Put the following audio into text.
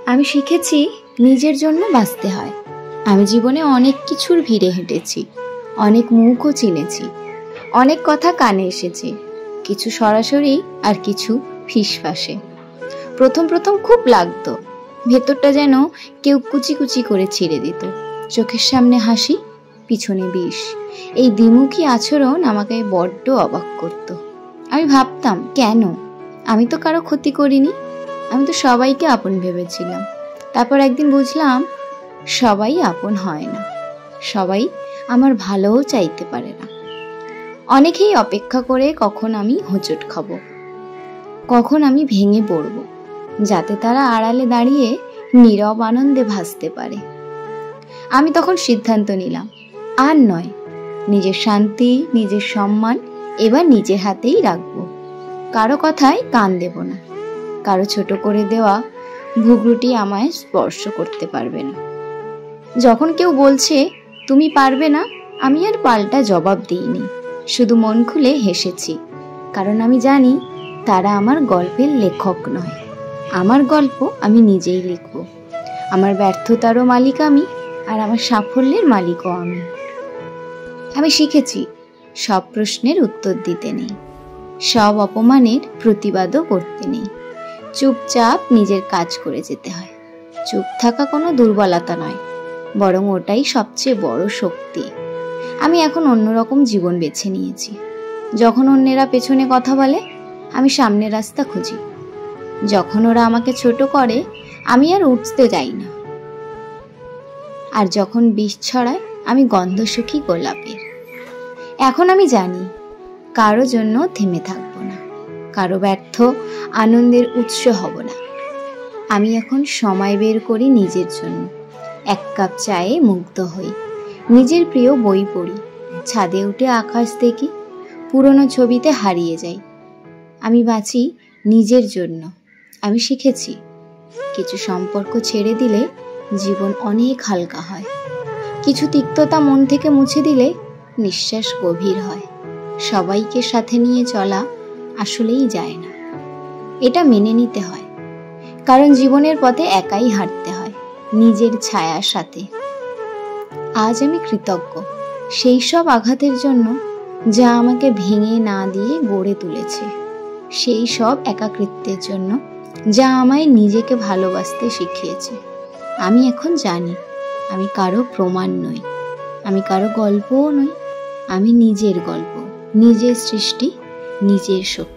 আমি শিখেছি নিজের জন্য বাঁচতে হয়। আমি জীবনে অনেক কিছুর ভিড়ে হেঁটেছি, অনেক মুখও চিনেছি, অনেক কথা কানে এসেছে, কিছু সরাসরি আর কিছু ফিসফাসে। প্রথম প্রথম খুব লাগতো, ভেতরটা যেন কেউ কুচি কুচি করে ছিঁড়ে দিত। চোখের সামনে হাসি, পিছনে বিষ। এই দ্বিমুখী আচরণ আমাকে বড্ড অবাক করত। আমি ভাবতাম, কেন? আমি তো কারো ক্ষতি করিনি, আমি তো সবাইকে আপন ভেবেছিলাম। তারপর একদিন বুঝলাম, সবাই আপন হয় না, সবাই আমার ভালোও চাইতে পারে না। অনেকেই অপেক্ষা করে কখন আমি হোঁচট খাবো, কখন আমি ভেঙে পড়ব, যাতে তারা আড়ালে দাঁড়িয়ে নীরব আনন্দে ভাসতে পারে। আমি তখন সিদ্ধান্ত নিলাম, আর নয়, নিজের শান্তি, নিজের সম্মান এবার নিজের হাতেই রাখবো। কারো কথায় কান দেব না, কারো ছোট করে দেওয়া ভুগরুটি আমায় স্পর্শ করতে পারবে না। যখন কেউ বলছে তুমি পারবে না, আমি আর পাল্টা জবাব দিইনি, শুধু মন খুলে হেসেছি। কারণ আমি জানি তারা আমার গল্পের লেখক নয়, আমার গল্প আমি নিজেই লিখব। আমার ব্যর্থতারও মালিক আমি, আর আমার সাফল্যের মালিকও আমি। আমি শিখেছি সব প্রশ্নের উত্তর দিতে নেই, সব অপমানের প্রতিবাদও করতে নেই। চুপচাপ নিজের কাজ করে যেতে হয়। চুপ থাকা কোনো দুর্বলতা নয়, বরং ওটাই সবচেয়ে বড় শক্তি। আমি এখন অন্যরকম জীবন বেছে নিয়েছি। যখন অন্যেরা পেছনে কথা বলে, আমি সামনের রাস্তা খুঁজি। যখন ওরা আমাকে ছোট করে, আমি আর উঠতে যাই না। আর যখন বিষ ছড়ায়, আমি গন্ধ শুকি গোলাপের। এখন আমি জানি, কারো জন্য থেমে থাকবো না, কারো ব্যর্থ আনন্দের উৎস হব না। আমি এখন সময় বের করি নিজের জন্য। এক কাপ চায়ে মুগ্ধ হই, নিজের প্রিয় বই পড়ি, ছাদে উঠে আকাশ দেখি, পুরনো ছবিতে হারিয়ে যাই। আমি বাঁচি নিজের জন্য। আমি শিখেছি, কিছু সম্পর্ক ছেড়ে দিলে জীবন অনেক হালকা হয়। কিছু তিক্ততা মন থেকে মুছে দিলে নিঃশ্বাস গভীর হয়। সবাইকে সাথে নিয়ে চলা আসলেই যায় না, এটা মেনে নিতে হয়। কারণ জীবনের পথে একাই হাঁটতে হয়, নিজের ছায়ার সাথে। আজ আমি কৃতজ্ঞ সেই সব আঘাতের জন্য যা আমাকে ভেঙে না দিয়ে গড়ে তুলেছে, সেই সব একাকিত্বের জন্য যা আমায় নিজেকে ভালোবাসতে শিখিয়েছে। আমি এখন জানি, আমি কারো প্রমাণ নই, আমি কারো গল্পও নই। আমি নিজের গল্প, নিজের সৃষ্টি, নিজের শক্তি।